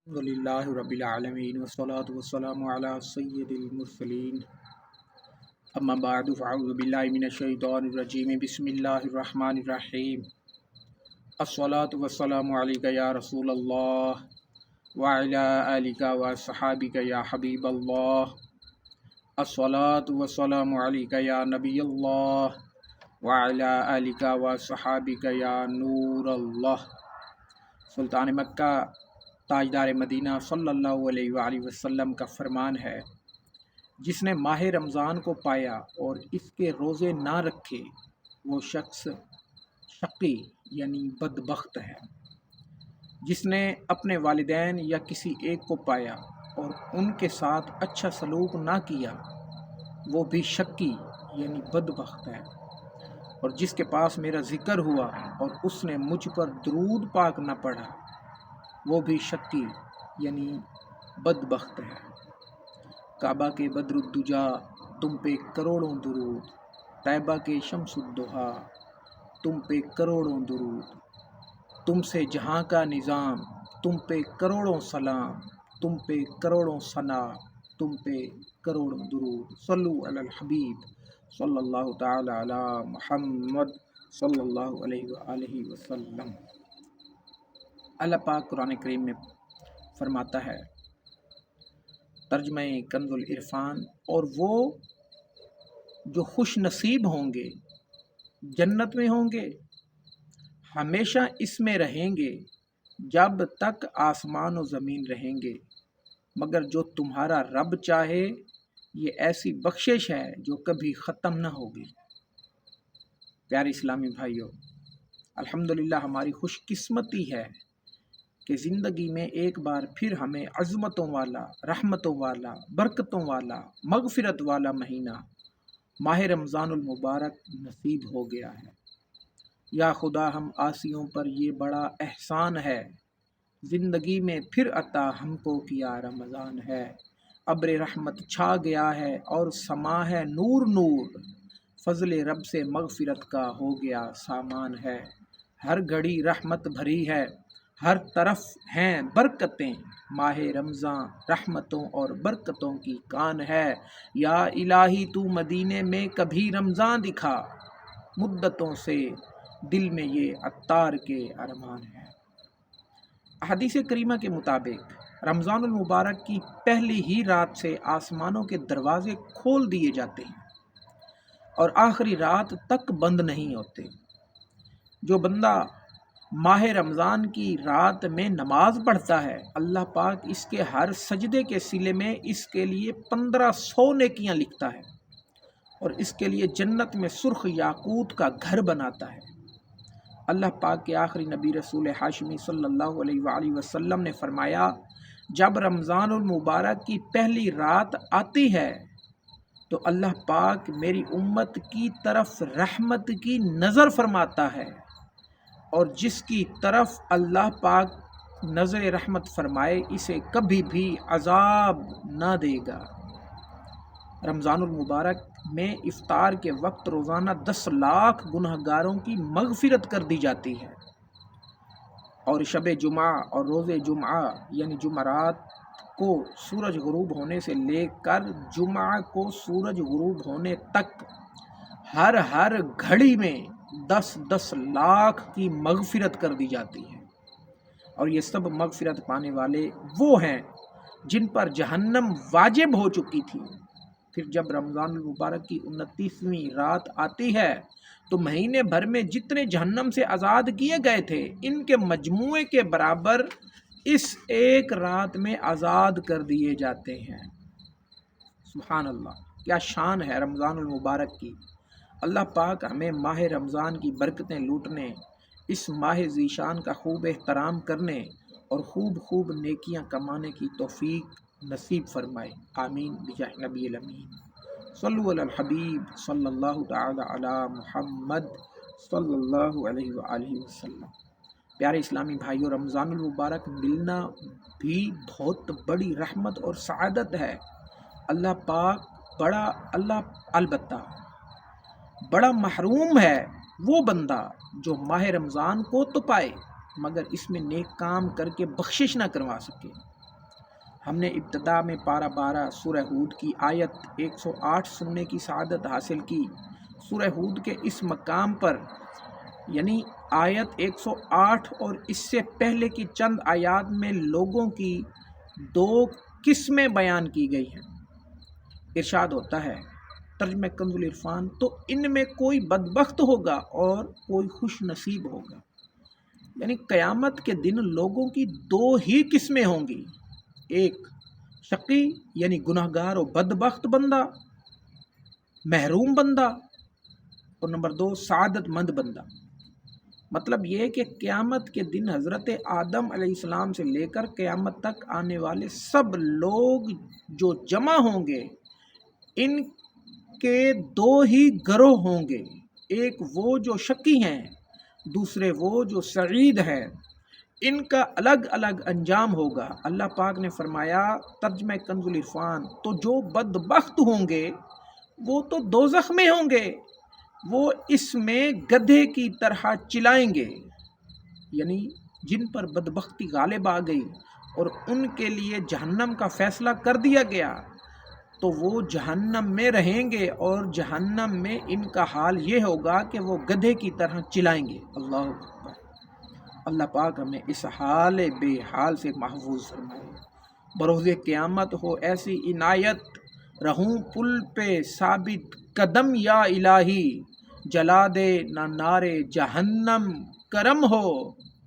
الحمدللہ رب العالمین والصلاة والسلام علی سید المرسلین اما بعد فاعوذ باللہ من الشیطان الرجیم بسم اللہ الرحمن الرحیم الصلاة والسلام علیک یا رسول اللہ وعلی آلک وصحابک یا حبیب اللہ الصلاة والسلام علیک یا نبی اللہ وعلی آلک وصحابک یا نور اللہ۔ سلطان مکہ تاجدار مدینہ صلی اللہ علیہ وآلہ وسلم کا فرمان ہے، جس نے ماہ رمضان کو پایا اور اس کے روزے نہ رکھے وہ شخص شقی یعنی بدبخت ہے۔ جس نے اپنے والدین یا کسی ایک کو پایا اور ان کے ساتھ اچھا سلوک نہ کیا وہ بھی شقی یعنی بدبخت ہے۔ اور جس کے پاس میرا ذکر ہوا اور اس نے مجھ پر درود پاک نہ پڑھا وہ بھی شقی یعنی بدبخت ہے۔ کعبہ کے بدر الدجا تم پہ کروڑوں درود، طیبہ کے شمس الضحیٰ تم پہ کروڑوں درود، تم سے جہاں کا نظام تم پہ کروڑوں سلام، تم پہ کروڑوں ثنا، تم پہ کروڑوں درود۔ صلو علی الحبیب صلی اللہ تعالی علی محمد صلی اللہ علیہ وآلہ وسلم۔ اللہ پاک قرآن کریم میں فرماتا ہے، ترجمہ کنز العرفان، اور وہ جو خوش نصیب ہوں گے جنت میں ہوں گے، ہمیشہ اس میں رہیں گے جب تک آسمان و زمین رہیں گے، مگر جو تمہارا رب چاہے، یہ ایسی بخشش ہے جو کبھی ختم نہ ہوگی۔ پیارے اسلامی بھائیوں، الحمدللہ ہماری خوش قسمتی ہے کہ زندگی میں ایک بار پھر ہمیں عظمتوں والا، رحمتوں والا، برکتوں والا، مغفرت والا مہینہ ماہ رمضان المبارک نصیب ہو گیا ہے۔ یا خدا ہم عاصیوں پر یہ بڑا احسان ہے، زندگی میں پھر عطا ہم کو کیا رمضان ہے۔ ابر رحمت چھا گیا ہے اور سما ہے نور نور، فضل رب سے مغفرت کا ہو گیا سامان ہے۔ ہر گھڑی رحمت بھری ہے، ہر طرف ہیں برکتیں، ماہ رمضان رحمتوں اور برکتوں کی کان ہے۔ یا الہی تو مدینے میں کبھی رمضان دکھا، مدتوں سے دل میں یہ عطار کے ارمان ہے۔ حدیث کریمہ کے مطابق رمضان المبارک کی پہلی ہی رات سے آسمانوں کے دروازے کھول دیے جاتے ہیں اور آخری رات تک بند نہیں ہوتے۔ جو بندہ ماہ رمضان کی رات میں نماز پڑھتا ہے، اللہ پاک اس کے ہر سجدے کے صلے میں اس کے لیے 1500 نیکیاں لکھتا ہے اور اس کے لیے جنت میں سرخ یاقوت کا گھر بناتا ہے۔ اللہ پاک کے آخری نبی رسول ہاشمی صلی اللہ علیہ وآلہ وسلم نے فرمایا، جب رمضان المبارک کی پہلی رات آتی ہے تو اللہ پاک میری امت کی طرف رحمت کی نظر فرماتا ہے، اور جس کی طرف اللہ پاک نظر رحمت فرمائے اسے کبھی بھی عذاب نہ دے گا۔ رمضان المبارک میں افطار کے وقت روزانہ 10 لاکھ گنہگاروں کی مغفرت کر دی جاتی ہے، اور شب جمعہ اور روز جمعہ یعنی جمعرات کو سورج غروب ہونے سے لے کر جمعہ کو سورج غروب ہونے تک ہر گھڑی میں 10 لاکھ کی مغفرت کر دی جاتی ہے، اور یہ سب مغفرت پانے والے وہ ہیں جن پر جہنم واجب ہو چکی تھی۔ پھر جب رمضان المبارک کی 29ویں رات آتی ہے تو مہینے بھر میں جتنے جہنم سے آزاد کیے گئے تھے ان کے مجموعے کے برابر اس ایک رات میں آزاد کر دیے جاتے ہیں۔ سبحان اللہ، کیا شان ہے رمضان المبارک کی۔ اللہ پاک ہمیں ماہ رمضان کی برکتیں لوٹنے، اس ماہ ذیشان کا خوب احترام کرنے اور خوب نیکیاں کمانے کی توفیق نصیب فرمائے، آمین بجاہ نبی الامین۔ صلو علی الحبیب صلی اللہ تعالی علی محمد صلی اللہ علیہ وآلہ وسلم۔ پیارے اسلامی بھائیوں، رمضان المبارک ملنا بھی بہت بڑی رحمت اور سعادت ہے۔ البتہ بڑا محروم ہے وہ بندہ جو ماہ رمضان کو تو پائے مگر اس میں نیک کام کر کے بخشش نہ کروا سکے۔ ہم نے ابتدا میں پارہ 12 سورہ ہود کی آیت 108 سننے کی سعادت حاصل کی۔ سورہ ہود کے اس مقام پر یعنی آیت 108 اور اس سے پہلے کی چند آیات میں لوگوں کی دو قسمیں بیان کی گئی ہیں۔ ارشاد ہوتا ہے ترجمہ کنز العرفان، تو ان میں کوئی بدبخت ہوگا اور کوئی خوش نصیب ہوگا۔ یعنی قیامت کے دن لوگوں کی دو ہی قسمیں ہوں گی، ایک شقی یعنی گناہگار و بدبخت بندہ، محروم بندہ، اور نمبر 2 سعادت مند بندہ۔ مطلب یہ کہ قیامت کے دن حضرت آدم علیہ السلام سے لے کر قیامت تک آنے والے سب لوگ جو جمع ہوں گے، ان کے دو ہی گروہ ہوں گے، ایک وہ جو شقی ہیں، دوسرے وہ جو سعید ہیں۔ ان کا الگ الگ انجام ہوگا۔ اللہ پاک نے فرمایا ترجمہ کنز العرفان، تو جو بدبخت ہوں گے وہ تو دوزخ میں ہوں گے، وہ اس میں گدھے کی طرح چلائیں گے، یعنی جن پر بدبختی غالب آ گئی اور ان کے لیے جہنم کا فیصلہ کر دیا گیا تو وہ جہنم میں رہیں گے، اور جہنم میں ان کا حال یہ ہوگا کہ وہ گدھے کی طرح چلائیں گے۔ اللہ اکبر۔ اللہ پاک ہمیں اس حال بے حال سے محفوظ فرمائے۔ بروز قیامت ہو ایسی عنایت، رہوں پل پہ ثابت قدم یا الہی، جلا دے نہ نارے جہنم کرم ہو،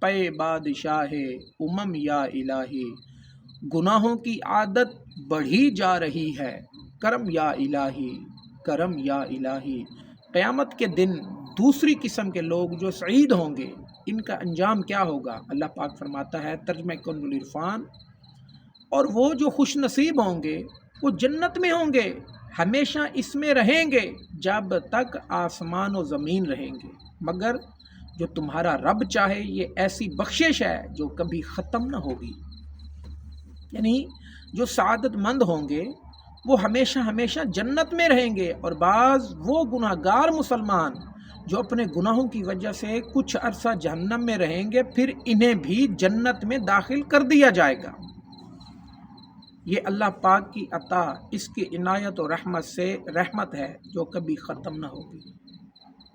پے بادشاہ امم یا الہی۔ گناہوں کی عادت بڑھی جا رہی ہے، کرم یا الہی، کرم یا الہی۔ قیامت کے دن دوسری قسم کے لوگ جو سعید ہوں گے، ان کا انجام کیا ہوگا؟ اللہ پاک فرماتا ہے ترجمہ کنز العرفان، اور وہ جو خوش نصیب ہوں گے وہ جنت میں ہوں گے، ہمیشہ اس میں رہیں گے جب تک آسمان و زمین رہیں گے، مگر جو تمہارا رب چاہے یہ ایسی بخشش ہے جو کبھی ختم نہ ہوگی۔ یعنی جو سعادت مند ہوں گے وہ ہمیشہ ہمیشہ جنت میں رہیں گے، اور بعض وہ گناہگار مسلمان جو اپنے گناہوں کی وجہ سے کچھ عرصہ جہنم میں رہیں گے، پھر انہیں بھی جنت میں داخل کر دیا جائے گا۔ یہ اللہ پاک کی عطا، اس کی عنایت و رحمت سے رحمت ہے جو کبھی ختم نہ ہوگی۔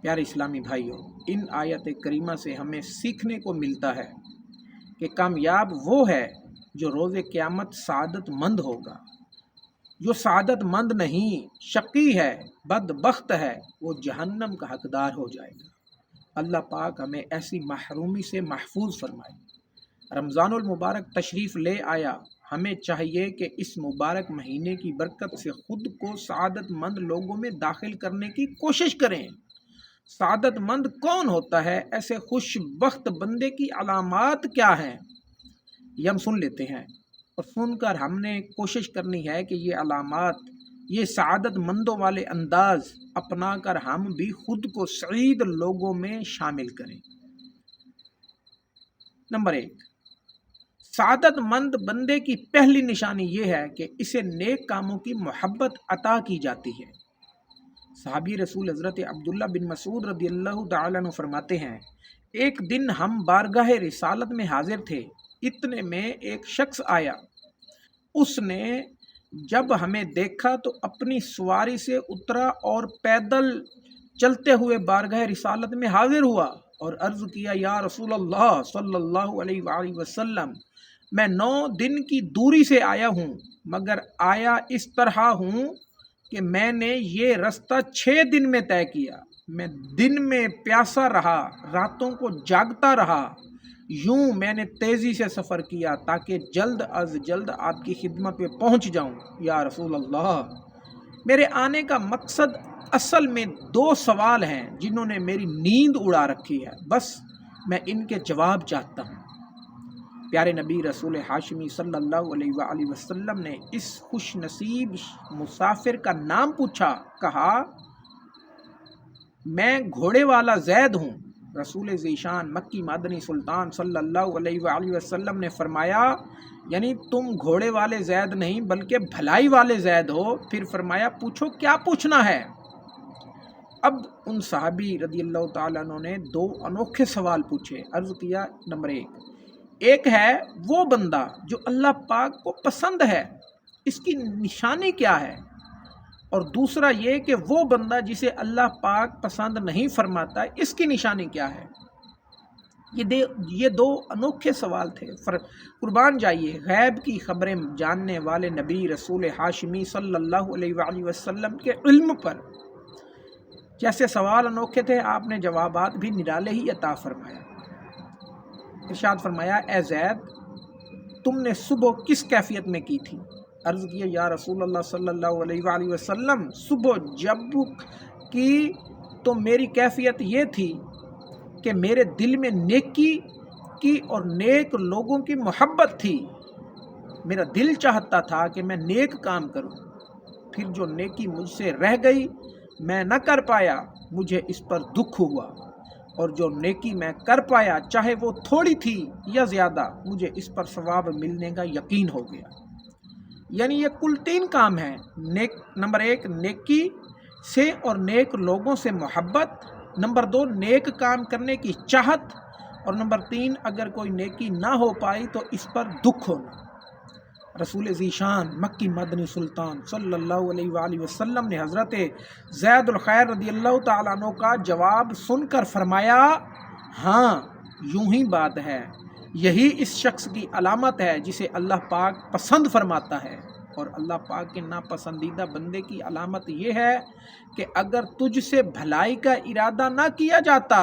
پیارے اسلامی بھائیوں، ان آیت کریمہ سے ہمیں سیکھنے کو ملتا ہے کہ کامیاب وہ ہے جو روز قیامت سعادت مند ہوگا۔ جو سعادت مند نہیں، شقی ہے، بدبخت ہے، وہ جہنم کا حقدار ہو جائے گا۔ اللہ پاک ہمیں ایسی محرومی سے محفوظ فرمائے۔ رمضان المبارک تشریف لے آیا، ہمیں چاہیے کہ اس مبارک مہینے کی برکت سے خود کو سعادت مند لوگوں میں داخل کرنے کی کوشش کریں۔ سعادت مند کون ہوتا ہے؟ ایسے خوش بخت بندے کی علامات کیا ہیں؟ یہ ہم سن لیتے ہیں، اور سن کر ہم نے کوشش کرنی ہے کہ یہ علامات، یہ سعادت مندوں والے انداز اپنا کر ہم بھی خود کو سعید لوگوں میں شامل کریں۔ نمبر 1، سعادت مند بندے کی پہلی نشانی یہ ہے کہ اسے نیک کاموں کی محبت عطا کی جاتی ہے۔ صحابی رسول حضرت عبداللہ بن مسعود رضی اللہ تعالیٰ عنہ فرماتے ہیں، ایک دن ہم بارگاہ رسالت میں حاضر تھے، اتنے میں ایک شخص آیا۔ اس نے جب ہمیں دیکھا تو اپنی سواری سے اترا اور پیدل چلتے ہوئے بارگاہ رسالت میں حاضر ہوا اور عرض کیا، یا رسول اللہ صلی اللہ علیہ وآلہ وسلم، میں 9 دن کی دوری سے آیا ہوں، مگر آیا اس طرح ہوں کہ میں نے یہ رستہ 6 دن میں طے کیا۔ میں دن میں پیاسا رہا، راتوں کو جاگتا رہا، یوں میں نے تیزی سے سفر کیا تاکہ جلد از جلد آپ کی خدمت پہ پہنچ جاؤں۔ یا رسول اللہ، میرے آنے کا مقصد اصل میں 2 سوال ہیں جنہوں نے میری نیند اڑا رکھی ہے، بس میں ان کے جواب چاہتا ہوں۔ پیارے نبی رسول ہاشمی صلی اللہ علیہ وآلہ وسلم نے اس خوش نصیب مسافر کا نام پوچھا، کہا، میں گھوڑے والا زید ہوں۔ رسول ذیشان مکی مدنی سلطان صلی اللہ علیہ وآلہ وسلم نے فرمایا، یعنی تم گھوڑے والے زید نہیں بلکہ بھلائی والے زید ہو۔ پھر فرمایا، پوچھو کیا پوچھنا ہے؟ اب ان صحابی رضی اللہ تعالیٰ عنہ نے 2 انوکھے سوال پوچھے۔ عرض کیا، نمبر 1، ایک ہے وہ بندہ جو اللہ پاک کو پسند ہے، اس کی نشانی کیا ہے، اور دوسرا یہ کہ وہ بندہ جسے اللہ پاک پسند نہیں فرماتا، اس کی نشانی کیا ہے۔ یہ دو انوکھے سوال تھے۔ قربان جائیے غیب کی خبریں جاننے والے نبی رسول ہاشمی صلی اللہ علیہ وآلہ وسلم کے علم پر جیسے سوال انوکھے تھے، آپ نے جوابات بھی نرالے ہی عطا فرمایا۔ ارشاد فرمایا، اے زید تم نے صبح کس کیفیت میں کی تھی؟ عرض کیا، یا رسول اللہ صلی اللہ علیہ وآلہ وسلم، صبح جب کی تو میری کیفیت یہ تھی کہ میرے دل میں نیکی کی اور نیک لوگوں کی محبت تھی۔ میرا دل چاہتا تھا کہ میں نیک کام کروں، پھر جو نیکی مجھ سے رہ گئی میں نہ کر پایا، مجھے اس پر دکھ ہوا، اور جو نیکی میں کر پایا چاہے وہ تھوڑی تھی یا زیادہ، مجھے اس پر ثواب ملنے کا یقین ہو گیا۔ یعنی یہ کل 3 کام ہیں۔ نمبر 1 نیکی سے اور نیک لوگوں سے محبت، نمبر 2 نیک کام کرنے کی چاہت، اور نمبر 3 اگر کوئی نیکی نہ ہو پائی تو اس پر دکھ ہونا۔ رسول ذیشان مکی مدنی سلطان صلی اللہ علیہ وآلہ وسلم نے حضرت زید الخیر رضی اللہ تعالیٰ عنہ کا جواب سن کر فرمایا، ہاں یوں ہی بات ہے، یہی اس شخص کی علامت ہے جسے اللہ پاک پسند فرماتا ہے، اور اللہ پاک کے ناپسندیدہ بندے کی علامت یہ ہے کہ اگر تجھ سے بھلائی کا ارادہ نہ کیا جاتا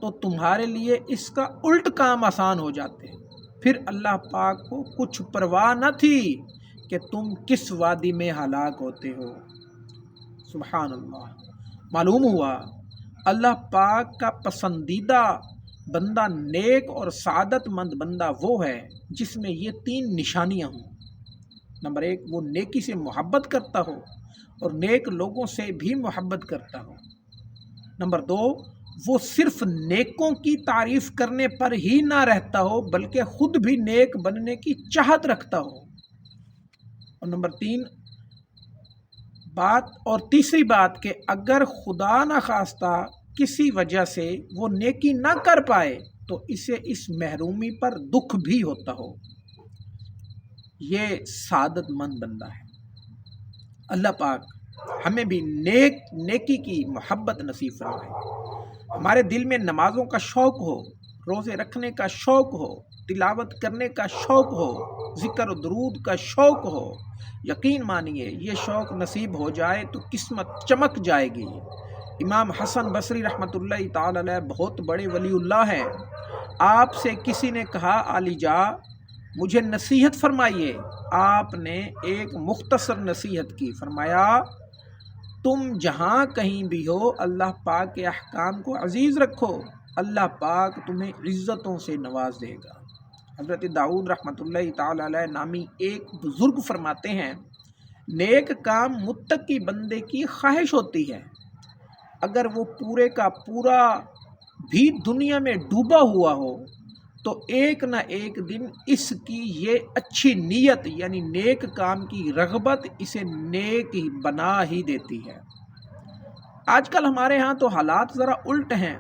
تو تمہارے لیے اس کا الٹ کام آسان ہو جاتے، پھر اللہ پاک کو کچھ پرواہ نہ تھی کہ تم کس وادی میں ہلاک ہوتے ہو۔ سبحان اللہ۔ معلوم ہوا اللہ پاک کا پسندیدہ بندہ، نیک اور سعادت مند بندہ وہ ہے جس میں یہ 3 نشانیاں ہوں۔ نمبر 1 وہ نیکی سے محبت کرتا ہو اور نیک لوگوں سے بھی محبت کرتا ہو۔ نمبر 2 وہ صرف نیکوں کی تعریف کرنے پر ہی نہ رہتا ہو بلکہ خود بھی نیک بننے کی چاہت رکھتا ہو۔ اور نمبر 3 بات کہ اگر خدا نہ خواستہ کسی وجہ سے وہ نیکی نہ کر پائے تو اسے اس محرومی پر دکھ بھی ہوتا ہو۔ یہ سعادت مند بندہ ہے۔ اللہ پاک ہمیں بھی نیکی کی محبت نصیب فرمائے۔ ہمارے دل میں نمازوں کا شوق ہو، روزے رکھنے کا شوق ہو، تلاوت کرنے کا شوق ہو، ذکر و درود کا شوق ہو۔ یقین مانیے یہ شوق نصیب ہو جائے تو قسمت چمک جائے گی۔ امام حسن بصری رحمۃ اللہ تعالی علیہ بہت بڑے ولی اللہ ہیں۔ آپ سے کسی نے کہا، علی جا مجھے نصیحت فرمائیے۔ آپ نے ایک مختصر نصیحت کی، فرمایا تم جہاں کہیں بھی ہو اللہ پاک کے احکام کو عزیز رکھو، اللہ پاک تمہیں عزتوں سے نواز دے گا۔ حضرت داؤد رحمۃ اللہ تعالی علیہ نامی ایک بزرگ فرماتے ہیں، نیک کام متقی بندے کی خواہش ہوتی ہے، اگر وہ پورے کا پورا بھی دنیا میں ڈوبا ہوا ہو تو ایک نہ ایک دن اس کی یہ اچھی نیت یعنی نیک کام کی رغبت اسے نیک بنا ہی دیتی ہے۔ آج کل ہمارے ہاں تو حالات ذرا الٹ ہیں۔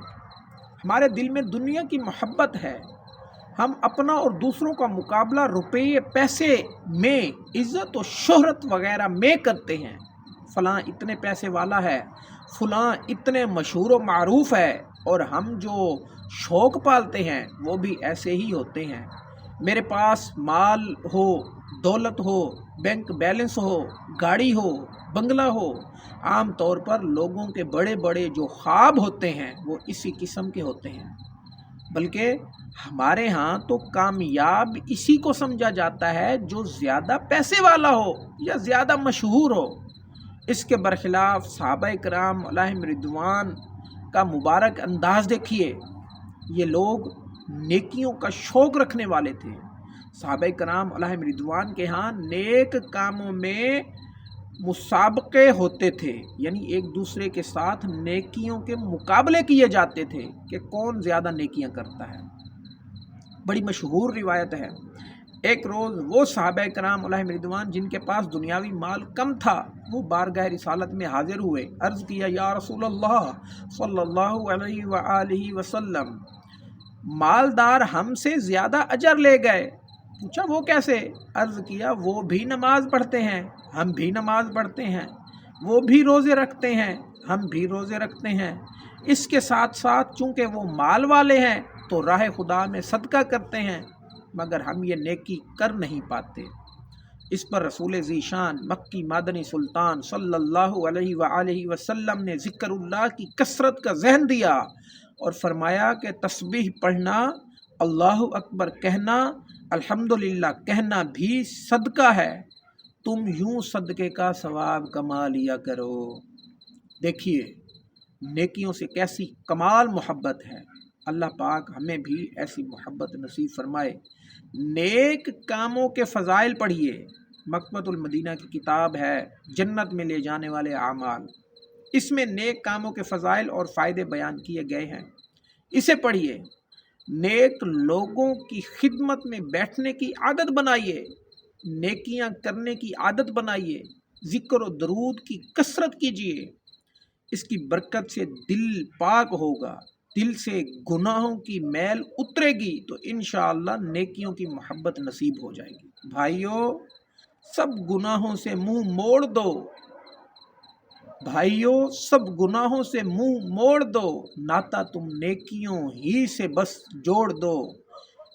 ہمارے دل میں دنیا کی محبت ہے، ہم اپنا اور دوسروں کا مقابلہ روپے پیسے میں، عزت و شہرت وغیرہ میں کرتے ہیں۔ فلاں اتنے پیسے والا ہے، فلاں اتنے مشہور و معروف ہے، اور ہم جو شوق پالتے ہیں وہ بھی ایسے ہی ہوتے ہیں۔ میرے پاس مال ہو، دولت ہو، بینک بیلنس ہو، گاڑی ہو، بنگلہ ہو، عام طور پر لوگوں کے بڑے بڑے جو خواب ہوتے ہیں وہ اسی قسم کے ہوتے ہیں۔ بلکہ ہمارے ہاں تو کامیاب اسی کو سمجھا جاتا ہے جو زیادہ پیسے والا ہو یا زیادہ مشہور ہو۔ اس کے برخلاف صحابہ کرام علیہم رضوان کا مبارک انداز دیکھیے، یہ لوگ نیکیوں کا شوق رکھنے والے تھے۔ صحابہ کرام علیہم رضوان کے ہاں نیک کاموں میں مسابقے ہوتے تھے، یعنی ایک دوسرے کے ساتھ نیکیوں کے مقابلے کیے جاتے تھے کہ کون زیادہ نیکیاں کرتا ہے۔ بڑی مشہور روایت ہے، ایک روز وہ صحابہ کرام علیہم رضوان جن کے پاس دنیاوی مال کم تھا وہ بارگاہ رسالت میں حاضر ہوئے، عرض کیا، یا رسول اللہ صلی اللہ علیہ وآلہ وسلم، مالدار ہم سے زیادہ اجر لے گئے۔ پوچھا وہ کیسے؟ عرض کیا وہ بھی نماز پڑھتے ہیں، ہم بھی نماز پڑھتے ہیں، وہ بھی روزے رکھتے ہیں، ہم بھی روزے رکھتے ہیں، اس کے ساتھ ساتھ چونکہ وہ مال والے ہیں تو راہ خدا میں صدقہ کرتے ہیں، مگر ہم یہ نیکی کر نہیں پاتے۔ اس پر رسول ذیشان مکی مدنی سلطان صلی اللہ علیہ وآلہ وسلم نے ذکر اللہ کی کثرت کا ذہن دیا اور فرمایا کہ تسبیح پڑھنا، اللہ اکبر کہنا، الحمدللہ کہنا بھی صدقہ ہے، تم یوں صدقے کا ثواب کما لیا کرو۔ دیکھیے نیکیوں سے کیسی کمال محبت ہے، اللہ پاک ہمیں بھی ایسی محبت نصیب فرمائے۔ نیک کاموں کے فضائل پڑھیے، مکتبۃ المدینہ کی کتاب ہے جنت میں لے جانے والے اعمال، اس میں نیک کاموں کے فضائل اور فائدے بیان کیے گئے ہیں، اسے پڑھیے۔ نیک لوگوں کی خدمت میں بیٹھنے کی عادت بنائیے، نیکیاں کرنے کی عادت بنائیے، ذکر و درود کی کثرت کیجیے، اس کی برکت سے دل پاک ہوگا، دل سے گناہوں کی میل اترے گی تو انشاءاللہ نیکیوں کی محبت نصیب ہو جائے گی۔ بھائیو سب گناہوں سے منہ موڑ دو، بھائیو سب گناہوں سے منہ موڑ دو، ناتا تم نیکیوں ہی سے بس جوڑ دو،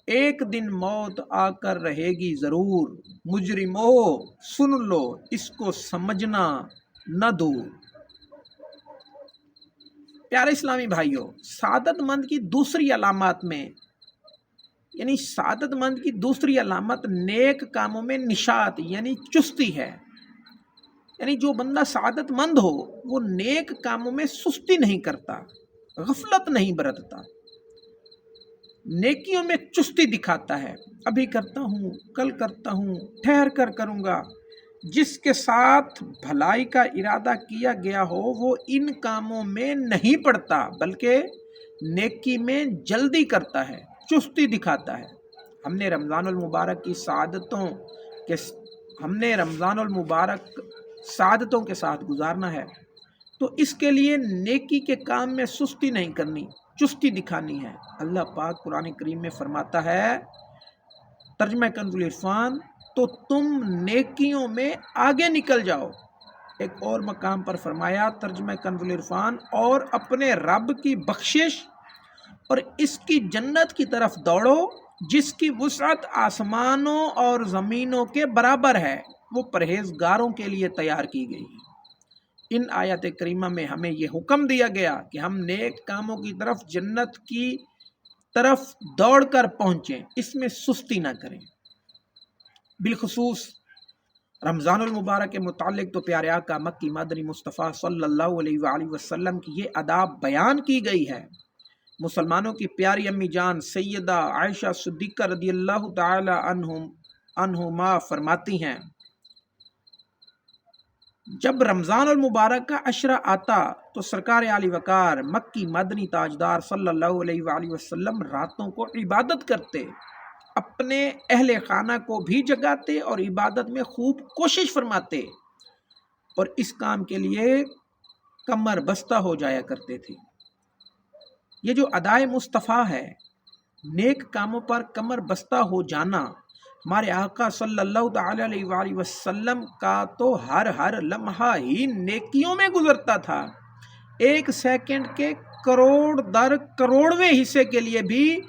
ایک دن موت آ کر رہے گی ضرور، مجرمو سن لو اس کو سمجھنا نہ دور۔ پیارے اسلامی بھائیوں، سعادت مند کی دوسری علامات میں سعادت مند کی دوسری علامت نیک کاموں میں نشاط یعنی چستی ہے۔ یعنی جو بندہ سعادت مند ہو وہ نیک کاموں میں سستی نہیں کرتا، غفلت نہیں برتتا، نیکیوں میں چستی دکھاتا ہے، ابھی کرتا ہوں، کل کرتا ہوں، ٹھہر کر کروں گا۔ جس کے ساتھ بھلائی کا ارادہ کیا گیا ہو وہ ان کاموں میں نہیں پڑتا بلکہ نیکی میں جلدی کرتا ہے، چستی دکھاتا ہے۔ ہم نے رمضان المبارک سعادتوں کے ساتھ گزارنا ہے تو اس کے لیے نیکی کے کام میں سستی نہیں کرنی، چستی دکھانی ہے۔ اللہ پاک قرآن کریم میں فرماتا ہے، ترجمہ کنز العرفان، تو تم نیکیوں میں آگے نکل جاؤ۔ ایک اور مقام پر فرمایا ترجمہ کنز العرفان، اور اپنے رب کی بخشش اور اس کی جنت کی طرف دوڑو جس کی وسعت آسمانوں اور زمینوں کے برابر ہے، وہ پرہیزگاروں کے لیے تیار کی گئی ہے۔ ان آیات کریمہ میں ہمیں یہ حکم دیا گیا کہ ہم نیک کاموں کی طرف، جنت کی طرف دوڑ کر پہنچیں، اس میں سستی نہ کریں۔ بالخصوص رمضان المبارک کے متعلق تو پیارے آقا مکی مدنی مصطفیٰ صلی اللہ علیہ وآلہ وسلم کی یہ آداب بیان کی گئی ہے۔ مسلمانوں کی پیاری امی جان سیدہ عائشہ صدیقہ رضی اللہ تعالی عنہما فرماتی ہیں، جب رمضان المبارک کا عشرہ آتا تو سرکار عالی وقار مکی مدنی تاجدار صلی اللہ علیہ وآلہ وسلم راتوں کو عبادت کرتے، اپنے اہل خانہ کو بھی جگاتے اور عبادت میں خوب کوشش فرماتے، اور اس کام کے لیے کمر بستہ ہو جایا کرتے تھے۔ یہ جو ادائے مصطفیٰ ہے، نیک کاموں پر کمر بستہ ہو جانا، ہمارے آقا صلی اللہ تعالی علیہ وآلہ وسلم کا تو ہر لمحہ ہی نیکیوں میں گزرتا تھا، ایک سیکنڈ کے کروڑ در کروڑویں حصے کے لیے بھی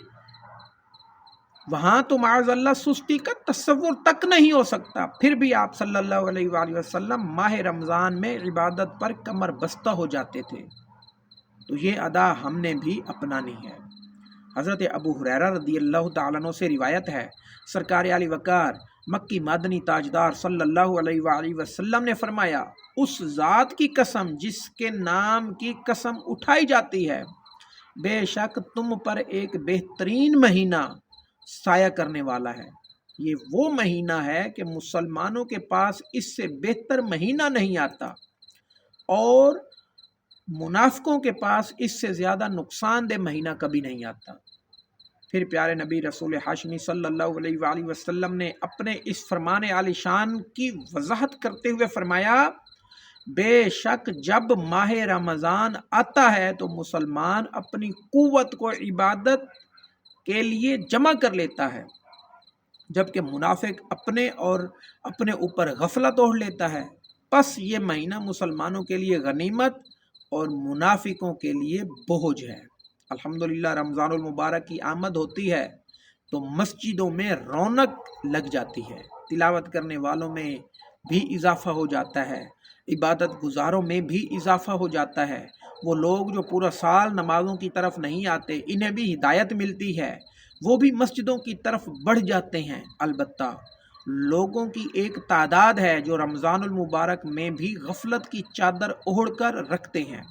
وہاں تو معاذ اللہ سستی کا تصور تک نہیں ہو سکتا، پھر بھی آپ صلی اللہ علیہ وآلہ وسلم ماہ رمضان میں عبادت پر کمر بستہ ہو جاتے تھے۔ تو یہ ادا ہم نے بھی اپنانی ہے۔ حضرت ابو ہریرہ رضی اللہ تعالیٰ عنہ سے روایت ہے، سرکار عالی وقار مکی مدنی تاجدار صلی اللہ علیہ وآلہ وسلم نے فرمایا، اس ذات کی قسم جس کے نام کی قسم اٹھائی جاتی ہے، بے شک تم پر ایک بہترین مہینہ سایہ کرنے والا ہے۔ یہ وہ مہینہ ہے کہ مسلمانوں کے پاس اس سے بہتر مہینہ نہیں آتا، اور منافقوں کے پاس اس سے زیادہ نقصان دہ مہینہ کبھی نہیں آتا۔ پھر پیارے نبی رسول ہاشمی صلی اللہ علیہ وآلہ وسلم نے اپنے اس فرمان عالی شان کی وضاحت کرتے ہوئے فرمایا، بے شک جب ماہ رمضان آتا ہے تو مسلمان اپنی قوت کو عبادت کے لیے جمع کر لیتا ہے، جبکہ منافق اپنے اور اپنے اوپر غفلت اوڑھ لیتا ہے۔ پس یہ مہینہ مسلمانوں کے لیے غنیمت اور منافقوں کے لیے بوجھ ہے۔ الحمدللہ رمضان المبارک کی آمد ہوتی ہے تو مسجدوں میں رونق لگ جاتی ہے، تلاوت کرنے والوں میں بھی اضافہ ہو جاتا ہے، عبادت گزاروں میں بھی اضافہ ہو جاتا ہے۔ وہ لوگ جو پورا سال نمازوں کی طرف نہیں آتے، انہیں بھی ہدایت ملتی ہے، وہ بھی مسجدوں کی طرف بڑھ جاتے ہیں۔ البتہ لوگوں کی ایک تعداد ہے جو رمضان المبارک میں بھی غفلت کی چادر اوڑھ کر رکھتے ہیں،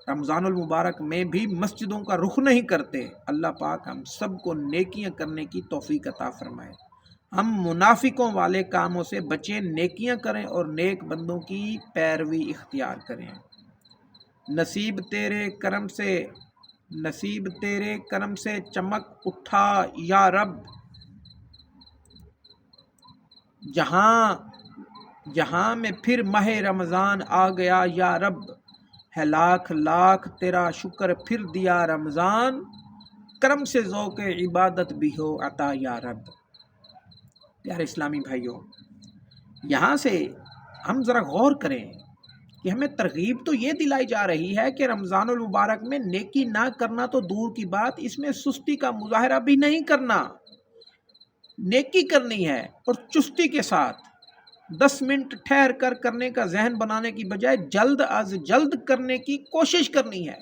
رمضان المبارک میں بھی مسجدوں کا رخ نہیں کرتے۔ اللہ پاک ہم سب کو نیکیاں کرنے کی توفیق عطا فرمائے۔ ہم منافقوں والے کاموں سے بچیں، نیکیاں کریں اور نیک بندوں کی پیروی اختیار کریں۔ نصیب تیرے کرم سے چمک اٹھا یا رب، جہاں میں پھر ماہ رمضان آ گیا یا رب، ہے لاکھ لاکھ تیرا شکر پھر دیا رمضان، کرم سے ذوق عبادت بھی ہو عطا یا رب۔ پیارے اسلامی بھائیوں، یہاں سے ہم ذرا غور کریں کہ ہمیں ترغیب تو یہ دلائی جا رہی ہے کہ رمضان المبارک میں نیکی نہ کرنا تو دور کی بات، اس میں سستی کا مظاہرہ بھی نہیں کرنا، نیکی کرنی ہے اور چستی کے ساتھ 10 منٹ ٹھہر کر کرنے کا ذہن بنانے کی بجائے جلد از جلد کرنے کی کوشش کرنی ہے۔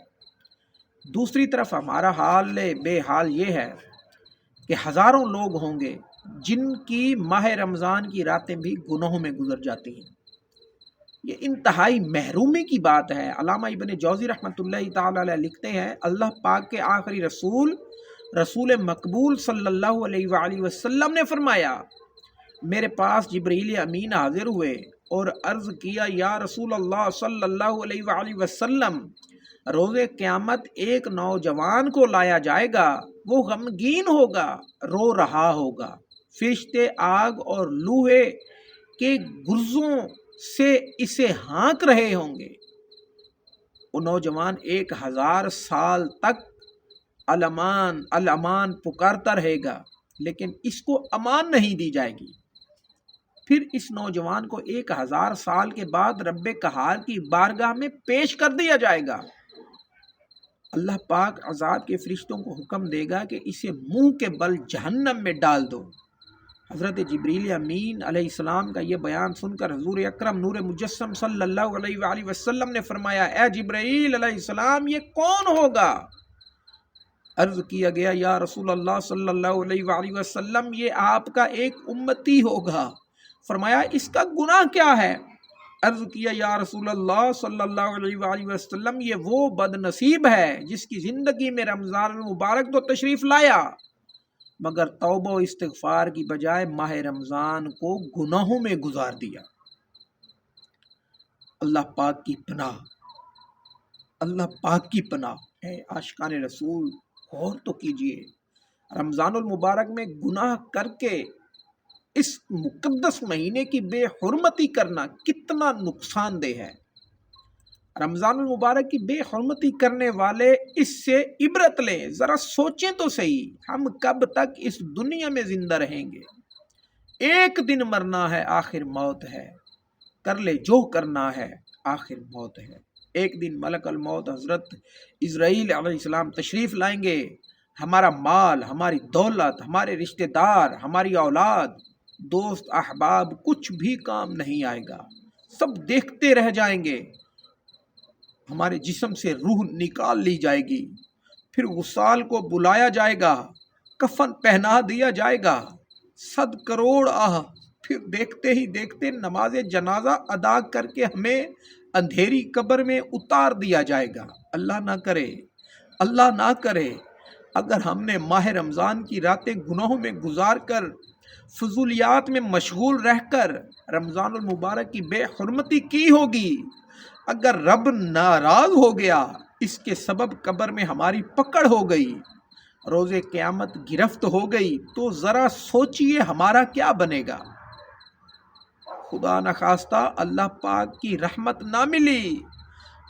دوسری طرف ہمارا بے حال یہ ہے کہ ہزاروں لوگ ہوں گے جن کی ماہ رمضان کی راتیں بھی گناہوں میں گزر جاتی ہیں۔ یہ انتہائی محرومی کی بات ہے۔ علامہ ابن جوزی رحمۃ اللہ تعالی علیہ لکھتے ہیں، اللہ پاک کے آخری رسول مقبول صلی اللہ علیہ وآلہ وسلم نے فرمایا، میرے پاس جبرائیل امین حاضر ہوئے اور عرض کیا، یا رسول اللہ صلی اللہ علیہ وآلہ وسلم، روز قیامت ایک نوجوان کو لایا جائے گا، وہ غمگین ہوگا، رو رہا ہوگا، فرشتے آگ اور لوہے کے گرزوں سے اسے ہانک رہے ہوں گے۔ وہ نوجوان 1000 سال تک الامان الامان پکارتا رہے گا، لیکن اس کو امان نہیں دی جائے گی۔ پھر اس نوجوان کو 1000 سال کے بعد رب قہار کی بارگاہ میں پیش کر دیا جائے گا۔ اللہ پاک عذاب کے فرشتوں کو حکم دے گا کہ اسے منہ کے بل جہنم میں ڈال دو۔ حضرت جبریل امین علیہ السلام کا یہ بیان سن کر حضور اکرم نور مجسم صلی اللہ علیہ وآلہ وسلم نے فرمایا، اے جبریل علیہ السلام، یہ کون ہوگا؟ عرض کیا گیا، یا رسول اللہ صلی اللہ علیہ وآلہ وسلم، یہ آپ کا ایک امتی ہوگا۔ فرمایا، اس کا گناہ کیا ہے؟ عرض کیا، یا رسول اللہ صلی اللہ علیہ وآلہ وسلم، یہ وہ بد نصیب ہے جس کی زندگی میں رمضان المبارک تو تشریف لایا، مگر توبہ و استغفار کی بجائے ماہ رمضان کو گناہوں میں گزار دیا۔ اللہ پاک کی پناہ، اللہ پاک کی پناہ ہے۔ عاشقان رسول غور تو کیجئے، رمضان المبارک میں گناہ کر کے اس مقدس مہینے کی بے حرمتی کرنا کتنا نقصان دہ ہے۔ رمضان المبارک کی بے حرمتی کرنے والے اس سے عبرت لیں، ذرا سوچیں تو صحیح، ہم کب تک اس دنیا میں زندہ رہیں گے؟ ایک دن مرنا ہے، آخر موت ہے، کر لے جو کرنا ہے، آخر موت ہے۔ ایک دن ملک الموت حضرت اسرائیل علیہ السلام تشریف لائیں گے، ہمارا مال، ہماری دولت، ہمارے رشتہ دار، ہماری اولاد، دوست احباب کچھ بھی کام نہیں آئے گا، سب دیکھتے رہ جائیں گے۔ ہمارے جسم سے روح نکال لی جائے گی، پھر غسال کو بلایا جائے گا، کفن پہنا دیا جائے گا، 100 کروڑ آہ، پھر دیکھتے ہی دیکھتے نماز جنازہ ادا کر کے ہمیں اندھیری قبر میں اتار دیا جائے گا۔ اللہ نہ کرے اگر ہم نے ماہ رمضان کی راتیں گناہوں میں گزار کر، فضولیات میں مشغول رہ کر رمضان المبارک کی بے حرمتی کی ہوگی، اگر رب ناراض ہو گیا، اس کے سبب قبر میں ہماری پکڑ ہو گئی، روز قیامت گرفت ہو گئی، تو ذرا سوچئے ہمارا کیا بنے گا؟ خدا نخواستہ اللہ پاک کی رحمت نہ ملی،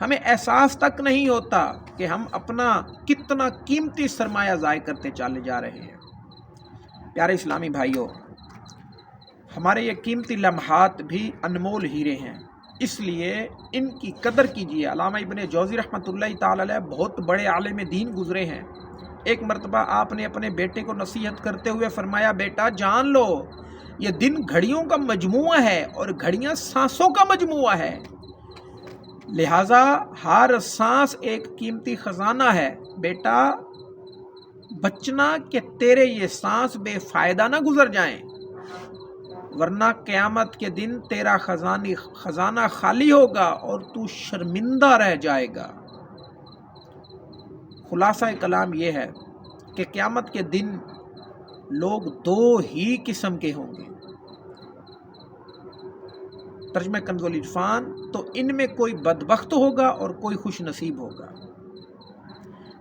ہمیں احساس تک نہیں ہوتا کہ ہم اپنا کتنا قیمتی سرمایہ ضائع کرتے چلے جا رہے ہیں۔ پیارے اسلامی بھائیوں، ہمارے یہ قیمتی لمحات بھی انمول ہیرے ہیں، اس لیے ان کی قدر کیجیے۔ علامہ ابن جوزی رحمۃ اللہ تعالی علیہ بہت بڑے عالم دین گزرے ہیں۔ ایک مرتبہ آپ نے اپنے بیٹے کو نصیحت کرتے ہوئے فرمایا، بیٹا جان لو یہ دن گھڑیوں کا مجموعہ ہے اور گھڑیاں سانسوں کا مجموعہ ہے، لہٰذا ہر سانس ایک قیمتی خزانہ ہے، بیٹا بچنا کہ تیرے یہ سانس بے فائدہ نہ گزر جائیں، ورنہ قیامت کے دن تیرا خزانہ خالی ہوگا اور تو شرمندہ رہ جائے گا۔ خلاصہ کلام یہ ہے کہ قیامت کے دن لوگ دو ہی قسم کے ہوں گے۔ ترجمہ کنز العرفان، تو ان میں کوئی بدبخت ہوگا اور کوئی خوش نصیب ہوگا،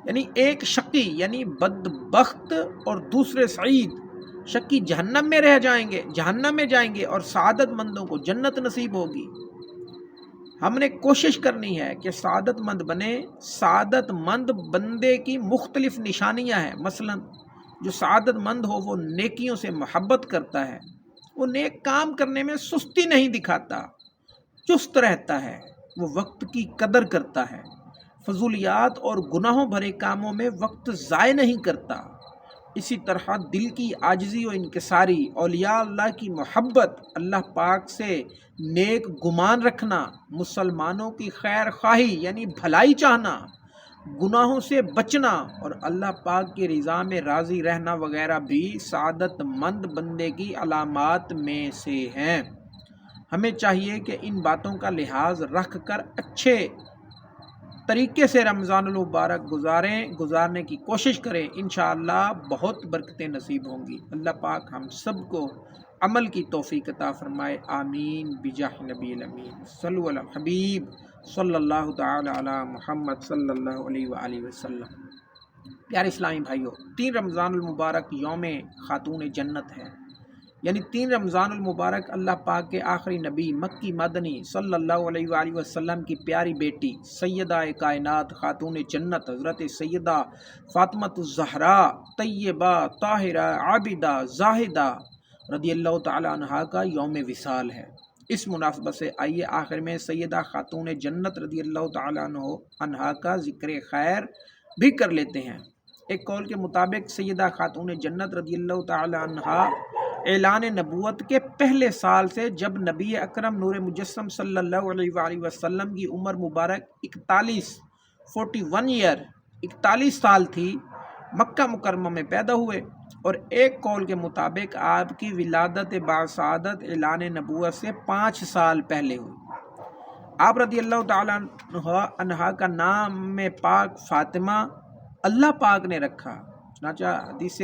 یعنی ایک شقی یعنی بدبخت اور دوسرے سعید۔ شقی جہنم میں جائیں گے اور سعادت مندوں کو جنت نصیب ہوگی۔ ہم نے کوشش کرنی ہے کہ سعادت مند بنے۔ سعادت مند بندے کی مختلف نشانیاں ہیں، مثلا جو سعادت مند ہو وہ نیکیوں سے محبت کرتا ہے، وہ نیک کام کرنے میں سستی نہیں دکھاتا، چست رہتا ہے، وہ وقت کی قدر کرتا ہے، فضولیات اور گناہوں بھرے کاموں میں وقت ضائع نہیں کرتا۔ اسی طرح دل کی عاجزی و انکساری، اولیاء اللہ کی محبت، اللہ پاک سے نیک گمان رکھنا، مسلمانوں کی خیر خواہی یعنی بھلائی چاہنا، گناہوں سے بچنا اور اللہ پاک کی رضا میں راضی رہنا وغیرہ بھی سعادت مند بندے کی علامات میں سے ہیں۔ ہمیں چاہیے کہ ان باتوں کا لحاظ رکھ کر اچھے طریقے سے رمضان المبارک گزارنے کی کوشش کریں، انشاءاللہ بہت برکتیں نصیب ہوں گی۔ اللہ پاک ہم سب کو عمل کی توفیق عطا فرمائے، آمین بجاہ نبی الامین۔ صلو علی الحبیب صلی اللہ تعالی علی محمد صلی اللہ علیہ وآلہ وسلم۔ پیارے اسلامی بھائیوں، 3 رمضان المبارک یوم خاتون جنت ہے، یعنی 3 رمضان المبارک اللہ پاک کے آخری نبی مکی مدنی صلی اللہ علیہ وآلہ وسلم کی پیاری بیٹی سیدہ کائنات خاتون جنت حضرت سیدہ فاطمۃ الزہراء طیبہ طاہرہ عابدہ زاہدہ رضی اللہ تعالی عنہا کا یوم وصال ہے۔ اس مناسبت سے آئیے آخر میں سیدہ خاتون جنت رضی اللہ تعالی عنہا کا ذکر خیر بھی کر لیتے ہیں۔ ایک قول کے مطابق سیدہ خاتون جنت رضی اللہ تعالی عنہا اعلان نبوت کے پہلے سال سے جب نبی اکرم نور مجسم صلی اللہ علیہ وآلہ وسلم کی عمر مبارک 41 سال تھی، مکہ مکرمہ میں پیدا ہوئے، اور ایک قول کے مطابق آپ کی ولادت باسعادت اعلان نبوت سے 5 سال پہلے ہوئی۔ آپ رضی اللہ تعالیٰ عنہا کا نام پاک فاطمہ اللہ پاک نے رکھا، چنانچہ حدیث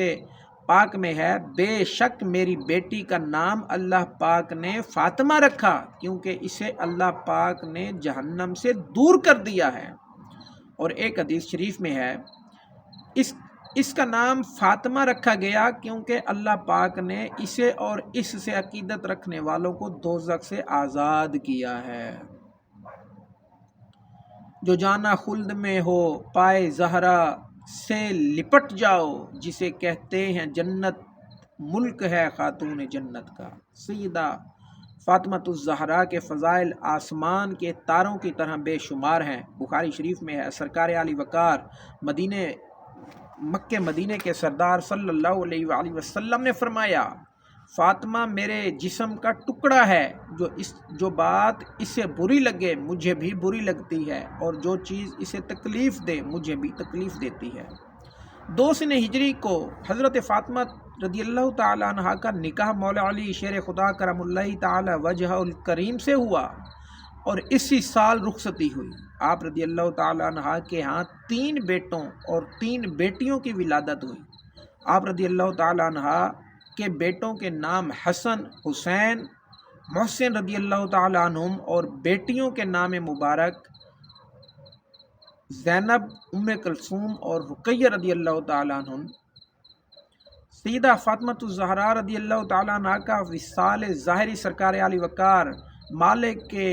پاک میں ہے، بے شک میری بیٹی کا نام اللہ پاک نے فاطمہ رکھا کیونکہ اسے اللہ پاک نے جہنم سے دور کر دیا ہے۔ اور ایک حدیث شریف میں ہے، اس کا نام فاطمہ رکھا گیا کیونکہ اللہ پاک نے اسے اور اس سے عقیدت رکھنے والوں کو دوزخ سے آزاد کیا ہے۔ جو جانا خلد میں ہو پائے زہرا سے لپٹ جاؤ، جسے کہتے ہیں جنت ملک ہے خاتون جنت کا۔ سیدہ فاطمۃ الزہراء کے فضائل آسمان کے تاروں کی طرح بے شمار ہیں۔ بخاری شریف میں ہے، سرکار علی وقار مکہ مدینے کے سردار صلی اللہ علیہ وآلہ وسلم نے فرمایا، فاطمہ میرے جسم کا ٹکڑا ہے، جو بات اسے بری لگے مجھے بھی بری لگتی ہے، اور جو چیز اسے تکلیف دے مجھے بھی تکلیف دیتی ہے۔ 2 سن ہجری کو حضرت فاطمہ رضی اللہ تعالیٰ عنہ کا نکاح مولا علی شیر خدا کرم اللہ تعالی وجہ الکریم سے ہوا، اور اسی سال رخصتی ہوئی۔ آپ رضی اللہ تعالیٰ عنہ کے ہاں 3 بیٹوں اور 3 بیٹیوں کی ولادت ہوئی۔ آپ رضی اللہ تعالیٰ عنہ کے بیٹوں کے نام حسن، حسین، محسن رضی اللہ تعالیٰ عنہم، اور بیٹیوں کے نام مبارک زینب، ام کلثوم اور رقیہ رضی اللہ تعالیٰ عنہم۔ سیدہ فاطمۃ الزہراء رضی اللہ تعالیٰ عنہ کا وصال ظاہری سرکار علی وقار مالک کے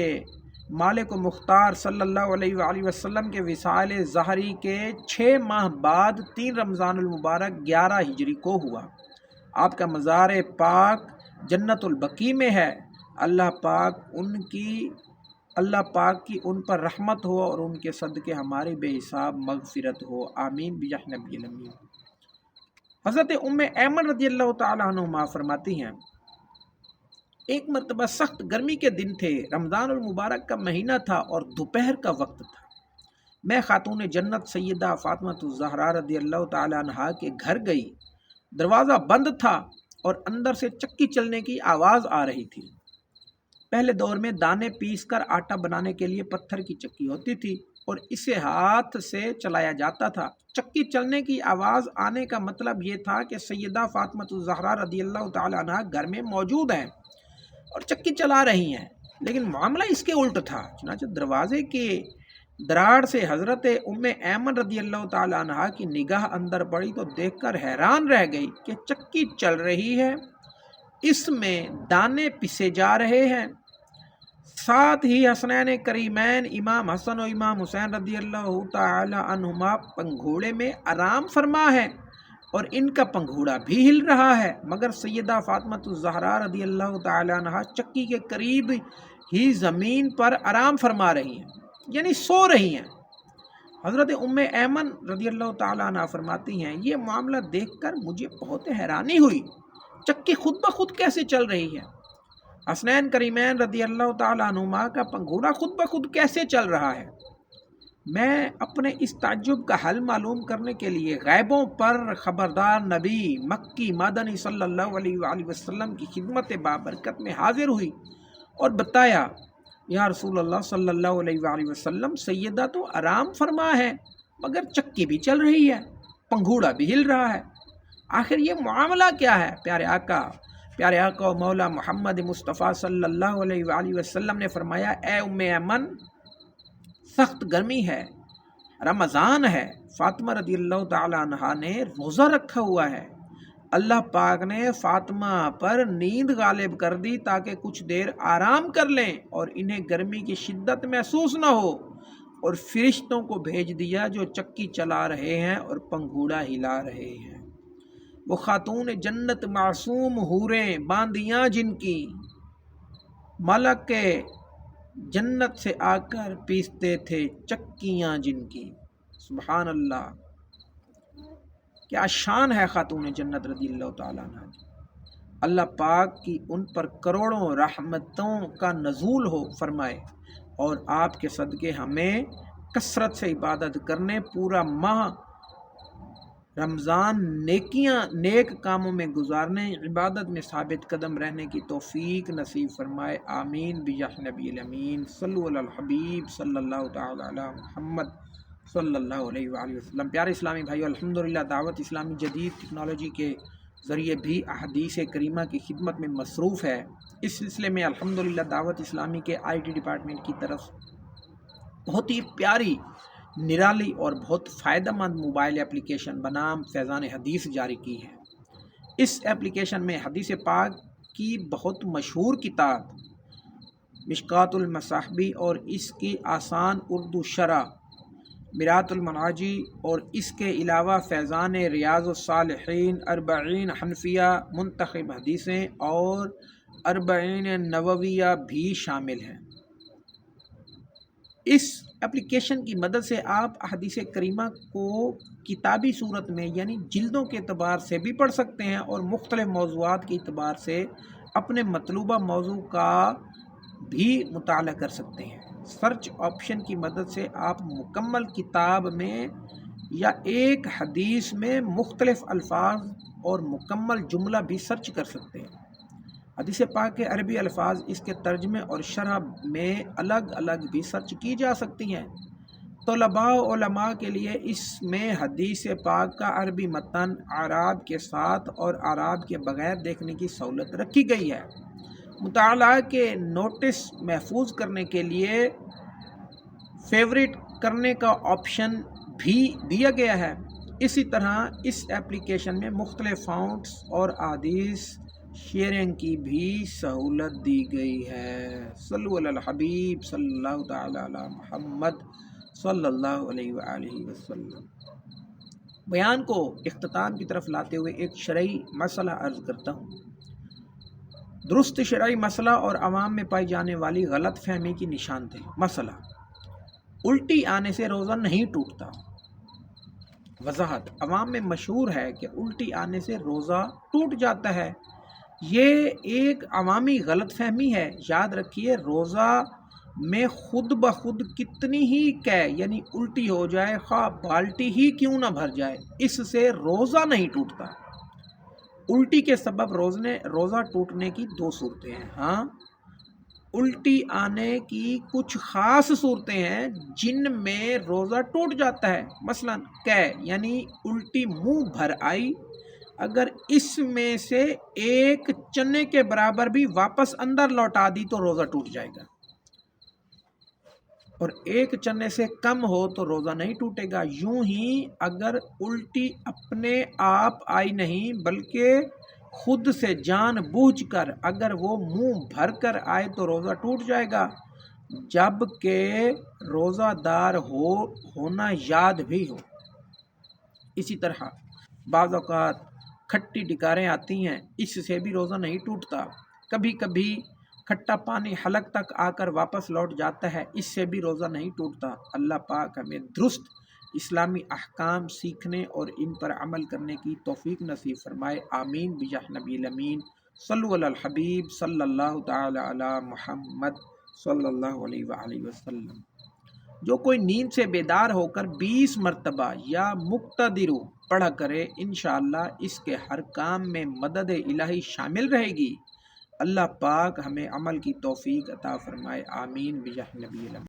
مالک و مختار صلی اللہ علیہ وآلہ وسلم کے وصال ظہری کے 6 ماہ بعد 3 رمضان المبارک 11 ہجری کو ہوا۔ آپ کا مزار پاک جنت البقیع میں ہے۔ اللہ پاک کی ان پر رحمت ہو اور ان کے صدقے ہماری بے حساب مغفرت ہو، آمین بجاہ نبی الامین۔ حضرت ام ایمن رضی اللہ تعالی عنہما فرماتی ہیں، ایک مرتبہ سخت گرمی کے دن تھے، رمضان المبارک کا مہینہ تھا اور دوپہر کا وقت تھا۔ میں خاتون جنت سیدہ فاطمہ الزہرا رضی اللہ تعالی عنہا کے گھر گئی۔ دروازہ بند تھا اور اندر سے چکی چلنے کی آواز آ رہی تھی۔ پہلے دور میں دانے پیس کر آٹا بنانے کے لیے پتھر کی چکی ہوتی تھی اور اسے ہاتھ سے چلایا جاتا تھا۔ چکی چلنے کی آواز آنے کا مطلب یہ تھا کہ سیدہ فاطمہ الزہرا رضی اللہ تعالی عنہا گھر میں موجود ہیں اور چکی چلا رہی ہیں، لیکن معاملہ اس کے الٹ تھا۔ چنانچہ دروازے کے دراڑ سے حضرت ام ایمن رضی اللہ تعالی عنہا کی نگاہ اندر پڑی تو دیکھ کر حیران رہ گئی کہ چکی چل رہی ہے، اس میں دانے پسے جا رہے ہیں، ساتھ ہی حسنین کریمین امام حسن و امام حسین رضی اللہ تعالی عنہما پنگھوڑے میں آرام فرما ہے اور ان کا پنگھوڑا بھی ہل رہا ہے، مگر سیدہ فاطمہ الزہرا رضی اللہ تعالی عنہا چکی کے قریب ہی زمین پر آرام فرما رہی ہیں، یعنی سو رہی ہیں۔ حضرت ام ایمن رضی اللہ تعالی عنہا فرماتی ہیں، یہ معاملہ دیکھ کر مجھے بہت حیرانی ہوئی، چکی خود بخود کیسے چل رہی ہے؟ حسنین کریمین رضی اللہ تعالی عنہما کا پنگھوڑا خود بخود کیسے چل رہا ہے؟ میں اپنے اس تعجب کا حل معلوم کرنے کے لیے غیبوں پر خبردار نبی مکی مدنی صلی اللہ علیہ وآلہ وسلم کی خدمت بابرکت میں حاضر ہوئی اور بتایا، یا رسول اللہ صلی اللہ علیہ وآلہ وسلم، سیدہ تو آرام فرما ہے مگر چکی بھی چل رہی ہے، پنگھوڑا بھی ہل رہا ہے، آخر یہ معاملہ کیا ہے؟ پیارے آقا و مولا محمد مصطفیٰ صلی اللہ علیہ وآلہ وسلم نے فرمایا، اے ام ایمن، سخت گرمی ہے، رمضان ہے، فاطمہ رضی اللہ تعالی عنہا نے روزہ رکھا ہوا ہے، اللہ پاک نے فاطمہ پر نیند غالب کر دی تاکہ کچھ دیر آرام کر لیں اور انہیں گرمی کی شدت محسوس نہ ہو، اور فرشتوں کو بھیج دیا جو چکی چلا رہے ہیں اور پنگھوڑا ہلا رہے ہیں۔ وہ خاتون جنت معصوم حوریں باندیاں جن کی ملک جنت سے آ کر پیستے تھے چکیاں جن کی، سبحان اللہ، کیا شان ہے خاتون جنت رضی اللہ تعالیٰ عنہ کی۔ اللہ پاک کی ان پر کروڑوں رحمتوں کا نزول ہو فرمائے اور آپ کے صدقے ہمیں کثرت سے عبادت کرنے، پورا ماہ رمضان نیک کاموں میں گزارنے، عبادت میں ثابت قدم رہنے کی توفیق نصیب فرمائے، آمین بجاہ نبی الامین، صلو علی الحبیب صلی اللہ تعالی علی محمد صلی اللہ علیہ وآلہ وسلم۔ پیارے اسلامی بھائیو، الحمدللہ دعوت اسلامی جدید ٹیکنالوجی کے ذریعے بھی احادیث کریمہ کی خدمت میں مصروف ہے۔ اس سلسلے میں الحمدللہ دعوت اسلامی کے IT ڈپارٹمنٹ کی طرف بہت ہی پیاری، نرالی اور بہت فائدہ مند موبائل اپلیکیشن بنام فیضان حدیث جاری کی ہے۔ اس اپلیکیشن میں حدیث پاک کی بہت مشہور کتاب مشکات المصابیح اور اس کی آسان اردو شرح مرآت المناجی اور اس کے علاوہ فیضان ریاض الصالحین، اربعین حنفیہ، منتخب حدیثیں اور اربعین نوویہ بھی شامل ہیں۔ اس اپلیکیشن کی مدد سے آپ احادیث کریمہ کو کتابی صورت میں یعنی جلدوں کے اعتبار سے بھی پڑھ سکتے ہیں اور مختلف موضوعات کے اعتبار سے اپنے مطلوبہ موضوع کا بھی مطالعہ کر سکتے ہیں۔ سرچ آپشن کی مدد سے آپ مکمل کتاب میں یا ایک حدیث میں مختلف الفاظ اور مکمل جملہ بھی سرچ کر سکتے ہیں۔ حدیث پاک کے عربی الفاظ، اس کے ترجمے اور شرح میں الگ الگ بھی سرچ کی جا سکتی ہیں۔ طلباء و علماء کے لیے اس میں حدیث پاک کا عربی متن اعراب کے ساتھ اور اعراب کے بغیر دیکھنے کی سہولت رکھی گئی ہے۔ مطالعہ کے نوٹس محفوظ کرنے کے لیے فیورٹ کرنے کا آپشن بھی دیا گیا ہے۔ اسی طرح اس ایپلیکیشن میں مختلف فونٹس اور احادیث شیئرنگ کی بھی سہولت دی گئی ہے۔ صلو علی الحبیب صلی اللہ تعالی علی محمد صلی اللہ علیہ وآلہ وسلم۔ بیان کو اختتام کی طرف لاتے ہوئے ایک شرعی مسئلہ عرض کرتا ہوں۔ درست شرعی مسئلہ اور عوام میں پائی جانے والی غلط فہمی کی نشاندہی۔ مسئلہ: الٹی آنے سے روزہ نہیں ٹوٹتا۔ وضاحت: عوام میں مشہور ہے کہ الٹی آنے سے روزہ ٹوٹ جاتا ہے۔ یہ ایک عوامی غلط فہمی ہے۔ یاد رکھیے، روزہ میں خود بخود کتنی ہی یعنی الٹی ہو جائے، خواہ بالٹی ہی کیوں نہ بھر جائے، اس سے روزہ نہیں ٹوٹتا۔ الٹی کے سبب روزہ ٹوٹنے کی دو صورتیں ہیں۔ ہاں، الٹی آنے کی کچھ خاص صورتیں ہیں جن میں روزہ ٹوٹ جاتا ہے۔ مثلا یعنی الٹی منہ بھر آئی، اگر اس میں سے ایک چنے کے برابر بھی واپس اندر لوٹا دی تو روزہ ٹوٹ جائے گا، اور ایک چنے سے کم ہو تو روزہ نہیں ٹوٹے گا۔ یوں ہی اگر الٹی اپنے آپ آئی نہیں بلکہ خود سے جان بوجھ کر اگر وہ منہ بھر کر آئے تو روزہ ٹوٹ جائے گا، جبکہ روزہ دار ہونا یاد بھی ہو۔ اسی طرح بعض اوقات کھٹی ڈکاریں آتی ہیں، اس سے بھی روزہ نہیں ٹوٹتا۔ کبھی کبھی کھٹا پانی حلق تک آ کر واپس لوٹ جاتا ہے، اس سے بھی روزہ نہیں ٹوٹتا۔ اللہ پاک ہمیں درست اسلامی احکام سیکھنے اور ان پر عمل کرنے کی توفیق نصیب فرمائے، آمین بجاہ نبی الامین صلو علی الحبیب صلی اللہ تعالی علی محمد صلی اللہ علیہ وآلہ وسلم۔ جو کوئی نیند سے بیدار ہو کر 20 مرتبہ یا مقتدرو پڑھا کرے، انشاءاللہ اس کے ہر کام میں مدد الہی شامل رہے گی۔ اللہ پاک ہمیں عمل کی توفیق عطا فرمائے، آمین بجاہ نبی الامین۔